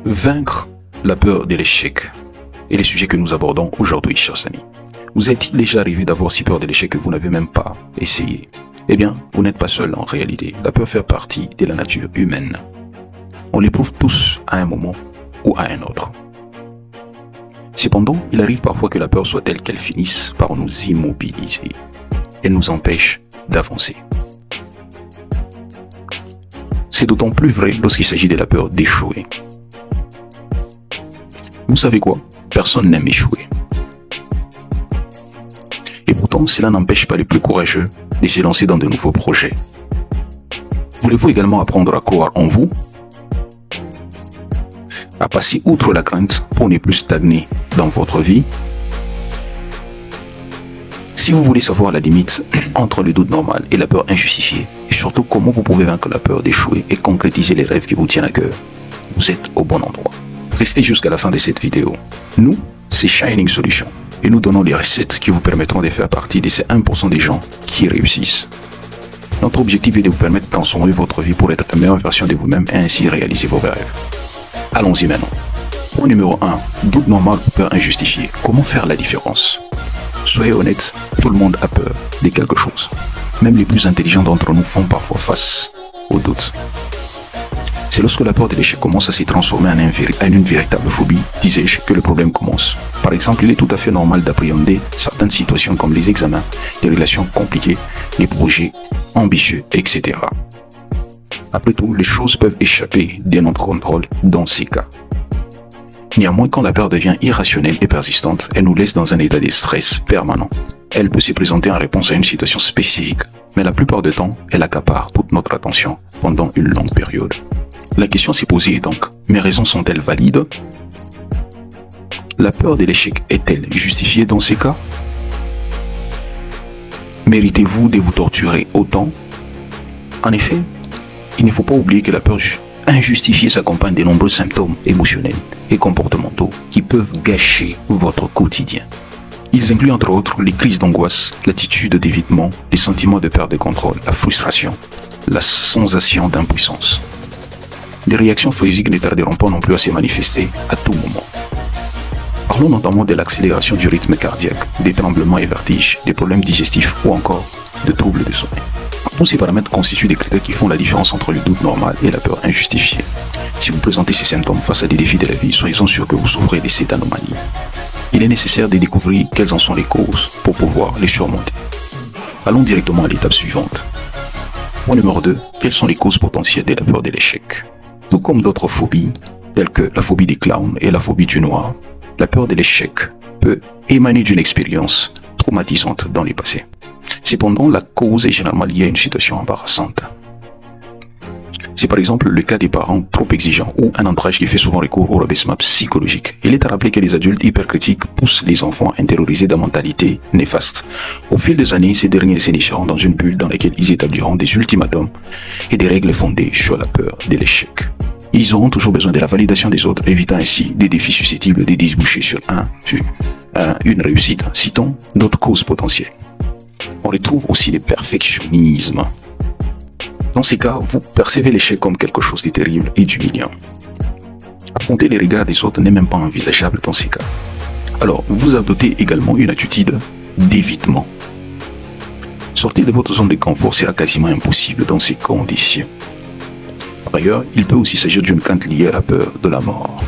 Vaincre la peur de l'échec est le sujet que nous abordons aujourd'hui, chers amis. Vous est-il déjà arrivé d'avoir si peur de l'échec que vous n'avez même pas essayé? Eh bien, vous n'êtes pas seul en réalité. La peur fait partie de la nature humaine. On l'éprouve tous à un moment ou à un autre. Cependant, il arrive parfois que la peur soit telle qu'elle finisse par nous immobiliser et nous empêche d'avancer. C'est d'autant plus vrai lorsqu'il s'agit de la peur d'échouer. Vous savez quoi? Personne n'aime échouer. Et pourtant, cela n'empêche pas les plus courageux de se lancer dans de nouveaux projets. Voulez-vous également apprendre à croire en vous? À passer outre la crainte pour ne plus stagner dans votre vie? Si vous voulez savoir la limite entre le doute normal et la peur injustifiée, et surtout comment vous pouvez vaincre la peur d'échouer et concrétiser les rêves qui vous tiennent à cœur, vous êtes au bon endroit. Restez jusqu'à la fin de cette vidéo. Nous, c'est Shining Solutions, et nous donnons les recettes qui vous permettront de faire partie de ces 1% des gens qui réussissent. Notre objectif est de vous permettre de transformer votre vie pour être la meilleure version de vous-même et ainsi réaliser vos rêves. Allons-y maintenant. Point numéro 1, doute normal ou peur injustifiée. Comment faire la différence? Soyez honnête, tout le monde a peur de quelque chose. Même les plus intelligents d'entre nous font parfois face au doute. C'est lorsque la peur de l'échec commence à se transformer en une véritable phobie, disais-je, que le problème commence. Par exemple, il est tout à fait normal d'appréhender certaines situations comme les examens, les relations compliquées, les projets ambitieux, etc. Après tout, les choses peuvent échapper de notre contrôle dans ces cas. Néanmoins, quand la peur devient irrationnelle et persistante, elle nous laisse dans un état de stress permanent. Elle peut se présenter en réponse à une situation spécifique, mais la plupart du temps, elle accapare toute notre attention pendant une longue période. La question s'est posée est donc, mes raisons sont-elles valides? La peur de l'échec est-elle justifiée dans ces cas? Méritez-vous de vous torturer autant? En effet, il ne faut pas oublier que la peur injustifiée s'accompagne de nombreux symptômes émotionnels et comportementaux qui peuvent gâcher votre quotidien. Ils incluent entre autres les crises d'angoisse, l'attitude d'évitement, les sentiments de perte de contrôle, la frustration, la sensation d'impuissance. Des réactions physiques ne tarderont pas non plus à se manifester à tout moment. Parlons notamment de l'accélération du rythme cardiaque, des tremblements et vertiges, des problèmes digestifs ou encore de troubles de sommeil. Tous ces paramètres constituent des critères qui font la différence entre le doute normal et la peur injustifiée. Si vous présentez ces symptômes face à des défis de la vie, soyez-en sûrs que vous souffrez de cette anomalie. Il est nécessaire de découvrir quelles en sont les causes pour pouvoir les surmonter. Allons directement à l'étape suivante. Point numéro 2. Quelles sont les causes potentielles de la peur de l'échec? Tout comme d'autres phobies, telles que la phobie des clowns et la phobie du noir, la peur de l'échec peut émaner d'une expérience traumatisante dans le passé. Cependant, la cause est généralement liée à une situation embarrassante. C'est par exemple le cas des parents trop exigeants ou un entourage qui fait souvent recours au rabaissement psychologique. Il est à rappeler que les adultes hypercritiques poussent les enfants intériorisés de mentalités néfastes. Au fil des années, ces derniers se nicheront dans une bulle dans laquelle ils établiront des ultimatums et des règles fondées sur la peur de l'échec. Ils auront toujours besoin de la validation des autres, évitant ainsi des défis susceptibles de déboucher sur une réussite. Citons d'autres causes potentielles. On retrouve aussi le perfectionnisme. Dans ces cas, vous percevez l'échec comme quelque chose de terrible et d'humiliant. Affronter les regards des autres n'est même pas envisageable dans ces cas. Alors, vous adoptez également une attitude d'évitement. Sortir de votre zone de confort sera quasiment impossible dans ces conditions. Par ailleurs, il peut aussi s'agir d'une crainte liée à la peur de la mort.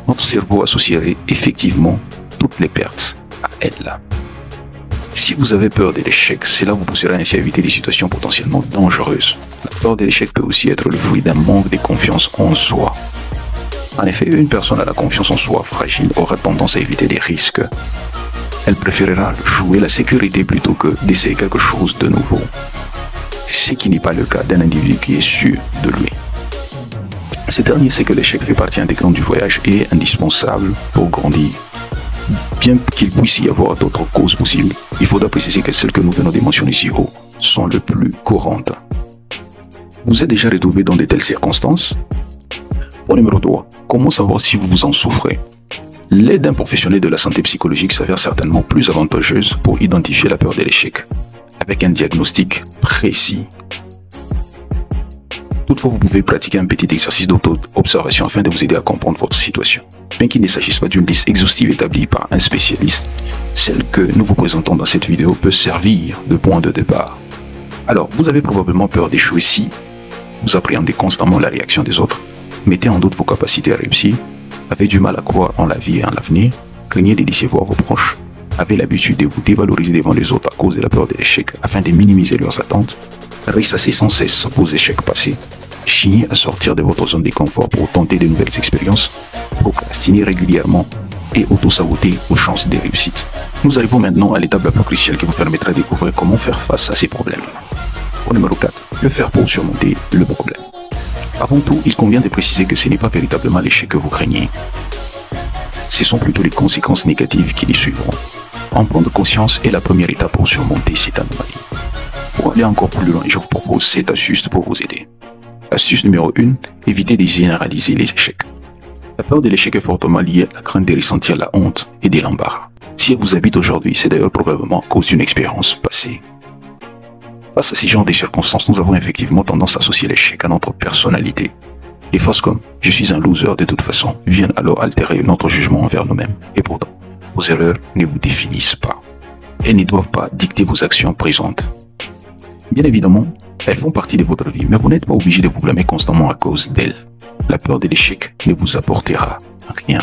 Notre cerveau associerait effectivement toutes les pertes à elle. Si vous avez peur de l'échec, cela vous poussera ainsi à éviter des situations potentiellement dangereuses. La peur de l'échec peut aussi être le fruit d'un manque de confiance en soi. En effet, une personne à la confiance en soi fragile aura tendance à éviter les risques. Elle préférera jouer la sécurité plutôt que d'essayer quelque chose de nouveau. Ce qui n'est pas le cas d'un individu qui est sûr de lui. Ce dernier sait que l'échec fait partie intégrante du voyage et est indispensable pour grandir. Bien qu'il puisse y avoir d'autres causes possibles, il faudra préciser que celles que nous venons de mentionner ici haut sont les plus courantes. Vous êtes déjà retrouvé dans de telles circonstances? Point numéro 3. Comment savoir si vous en souffrez? L'aide d'un professionnel de la santé psychologique s'avère certainement plus avantageuse pour identifier la peur de l'échec, avec un diagnostic précis. Toutefois, vous pouvez pratiquer un petit exercice d'auto-observation afin de vous aider à comprendre votre situation. Bien qu'il ne s'agisse pas d'une liste exhaustive établie par un spécialiste, celle que nous vous présentons dans cette vidéo peut servir de point de départ. Alors, vous avez probablement peur d'échouer si vous appréhendez constamment la réaction des autres, mettez en doute vos capacités à réussir, avez du mal à croire en la vie et en l'avenir, craignez de décevoir vos proches, avez l'habitude de vous dévaloriser devant les autres à cause de la peur de l'échec afin de minimiser leurs attentes, ressassez sans cesse vos échecs passés, chignez à sortir de votre zone de confort pour tenter de nouvelles expériences, procrastinez régulièrement et auto-saboter vos chances de réussite. Nous arrivons maintenant à l'étape la plus cruciale qui vous permettra de découvrir comment faire face à ces problèmes. Point numéro 4. Que faire pour surmonter le problème? Avant tout, il convient de préciser que ce n'est pas véritablement l'échec que vous craignez. Ce sont plutôt les conséquences négatives qui les suivront. En prendre conscience est la première étape pour surmonter cette anomalie. Pour aller encore plus loin, je vous propose 7 astuces pour vous aider. Astuce numéro 1, évitez de généraliser les échecs. La peur de l'échec est fortement liée à la crainte de ressentir la honte et de l'embarras. Si elle vous habite aujourd'hui, c'est d'ailleurs probablement à cause d'une expérience passée. Face à ces genres de circonstances, nous avons effectivement tendance à associer l'échec à notre personnalité. Les phrases comme « je suis un loser de toute façon » viennent alors altérer notre jugement envers nous-mêmes. Et pourtant, vos erreurs ne vous définissent pas. Elles ne doivent pas dicter vos actions présentes. Bien évidemment, elles font partie de votre vie, mais vous n'êtes pas obligé de vous blâmer constamment à cause d'elles. La peur de l'échec ne vous apportera rien.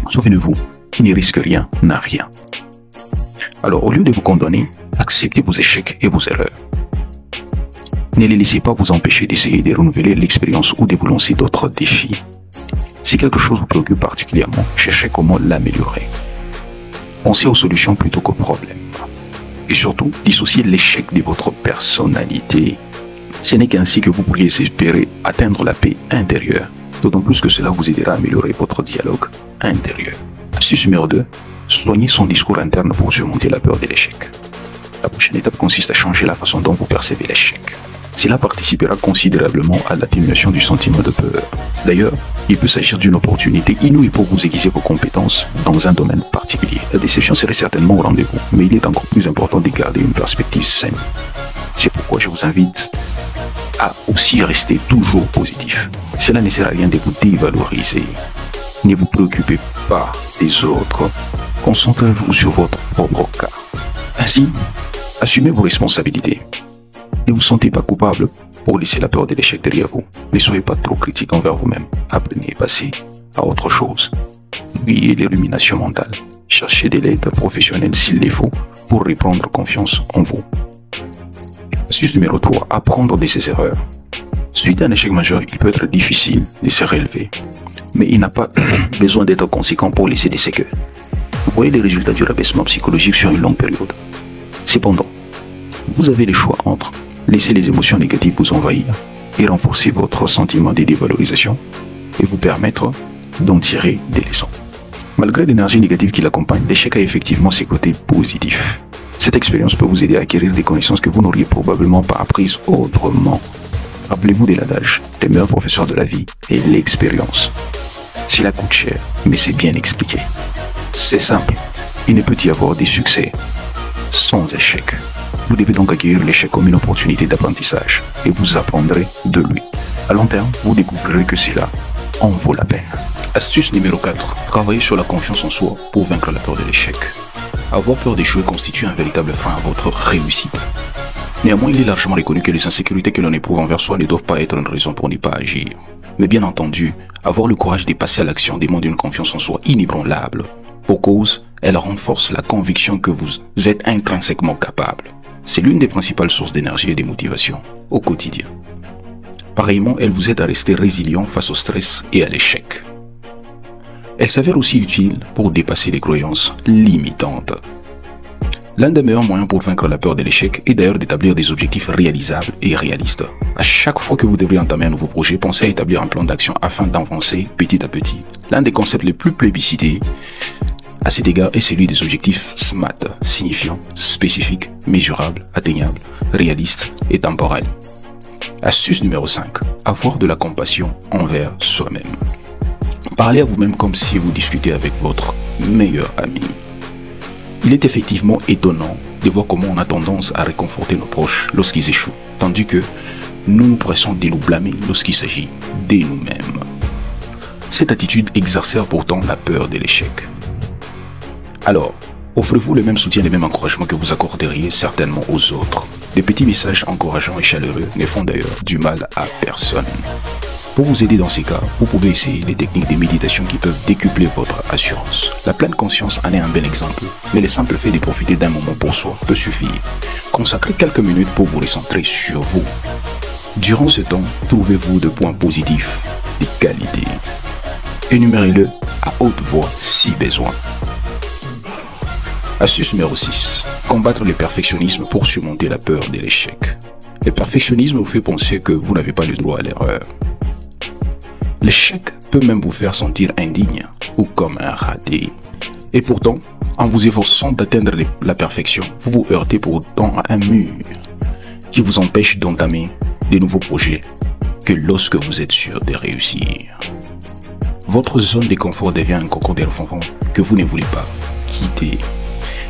Souvenez-vous, qui ne risque rien n'a rien. Alors, au lieu de vous condamner, acceptez vos échecs et vos erreurs. Ne les laissez pas vous empêcher d'essayer de renouveler l'expérience ou de vous lancer d'autres défis. Si quelque chose vous préoccupe particulièrement, cherchez comment l'améliorer. Pensez aux solutions plutôt qu'aux problèmes. Et surtout, dissociez l'échec de votre personnalité. Ce n'est qu'ainsi que vous pourriez espérer atteindre la paix intérieure, d'autant plus que cela vous aidera à améliorer votre dialogue intérieur. Astuce numéro 2, soignez son discours interne pour surmonter la peur de l'échec. La prochaine étape consiste à changer la façon dont vous percevez l'échec. Cela participera considérablement à l'atténuation du sentiment de peur. D'ailleurs, il peut s'agir d'une opportunité inouïe pour vous aiguiser vos compétences dans un domaine particulier. La déception serait certainement au rendez-vous, mais il est encore plus important de garder une perspective saine. C'est pourquoi je vous invite à aussi rester toujours positif. Cela ne sert à rien de vous dévaloriser. Ne vous préoccupez pas des autres. Concentrez-vous sur votre propre cas. Ainsi, assumez vos responsabilités. Ne vous sentez pas coupable pour laisser la peur de l'échec derrière vous. Ne soyez pas trop critique envers vous-même. Apprenez à passer à autre chose. Fuyez les ruminations mentales. Cherchez de l'aide professionnelle s'il le faut pour reprendre confiance en vous. Astuce numéro 3. Apprendre de ses erreurs. Suite à un échec majeur, il peut être difficile de se relever. Mais il n'a pas besoin d'être conséquent pour laisser des séquelles. Vous voyez les résultats du rabaissement psychologique sur une longue période. Cependant, vous avez le choix entre laisser les émotions négatives vous envahir et renforcer votre sentiment de dévalorisation et vous permettre d'en tirer des leçons. Malgré l'énergie négative qui l'accompagne, l'échec a effectivement ses côtés positifs. Cette expérience peut vous aider à acquérir des connaissances que vous n'auriez probablement pas apprises autrement. Rappelez-vous de l'adage, les meilleurs professeurs de la vie et l'expérience. Cela coûte cher, mais c'est bien expliqué. C'est simple, il ne peut y avoir des succès sans échec. Vous devez donc accueillir l'échec comme une opportunité d'apprentissage et vous apprendrez de lui. À long terme, vous découvrirez que cela en vaut la peine. Astuce numéro 4. Travaillez sur la confiance en soi pour vaincre la peur de l'échec. Avoir peur d'échouer constitue un véritable frein à votre réussite. Néanmoins, il est largement reconnu que les insécurités que l'on éprouve envers soi ne doivent pas être une raison pour ne pas agir. Mais bien entendu, avoir le courage de passer à l'action demande une confiance en soi inébranlable. Pour cause, elle renforce la conviction que vous êtes intrinsèquement capable. C'est l'une des principales sources d'énergie et de motivation au quotidien. Pareillement, elle vous aide à rester résilient face au stress et à l'échec. Elle s'avère aussi utile pour dépasser les croyances limitantes. L'un des meilleurs moyens pour vaincre la peur de l'échec est d'ailleurs d'établir des objectifs réalisables et réalistes. À chaque fois que vous devrez entamer un nouveau projet, pensez à établir un plan d'action afin d'avancer petit à petit. L'un des concepts les plus plébiscités à cet égard est celui des objectifs SMART, signifiant spécifique, mesurable, atteignable, réaliste et temporel. Astuce numéro 5. Avoir de la compassion envers soi-même. Parlez à vous-même comme si vous discutez avec votre meilleur ami. Il est effectivement étonnant de voir comment on a tendance à réconforter nos proches lorsqu'ils échouent, tandis que nous nous pressons de nous blâmer lorsqu'il s'agit de nous-mêmes. Cette attitude exacerbe pourtant la peur de l'échec. Alors, offrez-vous le même soutien et le même encouragement que vous accorderiez certainement aux autres. Des petits messages encourageants et chaleureux ne font d'ailleurs du mal à personne. Pour vous aider dans ces cas, vous pouvez essayer les techniques de méditation qui peuvent décupler votre assurance. La pleine conscience en est un bel exemple, mais le simple fait de profiter d'un moment pour soi peut suffire. Consacrez quelques minutes pour vous recentrer sur vous. Durant ce temps, trouvez-vous de points positifs, des qualités. Énumérez-le à haute voix si besoin. Astuce numéro 6. Combattre le perfectionnisme pour surmonter la peur de l'échec. Le perfectionnisme vous fait penser que vous n'avez pas le droit à l'erreur. L'échec peut même vous faire sentir indigne ou comme un raté. Et pourtant, en vous efforçant d'atteindre la perfection, vous vous heurtez pourtant à un mur qui vous empêche d'entamer de nouveaux projets que lorsque vous êtes sûr de réussir. Votre zone de confort devient un cocon de ronron que vous ne voulez pas quitter.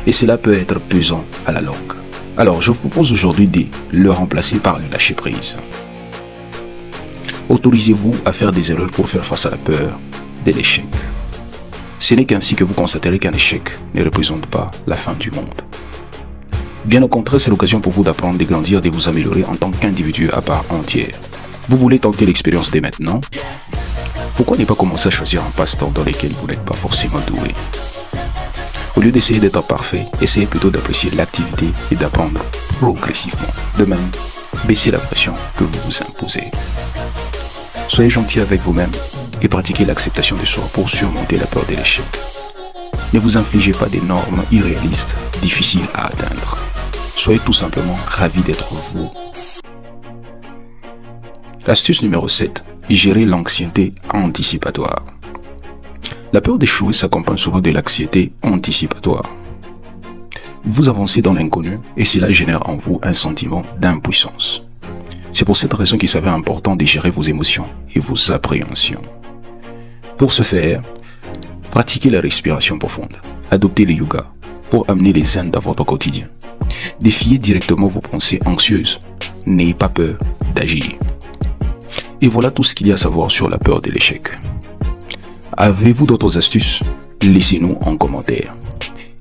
Et cela peut être pesant à la longue. Alors, je vous propose aujourd'hui de le remplacer par le lâcher-prise. Autorisez-vous à faire des erreurs pour faire face à la peur de l'échec. Ce n'est qu'ainsi que vous constaterez qu'un échec ne représente pas la fin du monde. Bien au contraire, c'est l'occasion pour vous d'apprendre, de grandir, de vous améliorer en tant qu'individu à part entière. Vous voulez tenter l'expérience dès maintenant? Pourquoi ne pas commencer à choisir un passe-temps dans lequel vous n'êtes pas forcément doué? Au lieu d'essayer d'être parfait, essayez plutôt d'apprécier l'activité et d'apprendre progressivement. De même, baissez la pression que vous vous imposez. Soyez gentil avec vous-même et pratiquez l'acceptation de soi pour surmonter la peur de l'échec. Ne vous infligez pas des normes irréalistes, difficiles à atteindre. Soyez tout simplement ravis d'être vous. Astuce numéro 7. Gérer l'anxiété anticipatoire. La peur d'échouer s'accompagne souvent de l'anxiété anticipatoire. Vous avancez dans l'inconnu et cela génère en vous un sentiment d'impuissance. C'est pour cette raison qu'il s'avère important de gérer vos émotions et vos appréhensions. Pour ce faire, pratiquez la respiration profonde, adoptez le yoga pour amener les zen dans votre quotidien. Défiez directement vos pensées anxieuses, n'ayez pas peur d'agir. Et voilà tout ce qu'il y a à savoir sur la peur de l'échec. Avez-vous d'autres astuces? Laissez-nous en commentaire.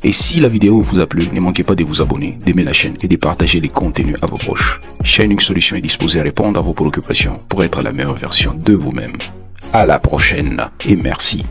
Et si la vidéo vous a plu, ne manquez pas de vous abonner, d'aimer la chaîne et de partager les contenus à vos proches. Shining Solutions est disposée à répondre à vos préoccupations pour être la meilleure version de vous-même. À la prochaine et merci.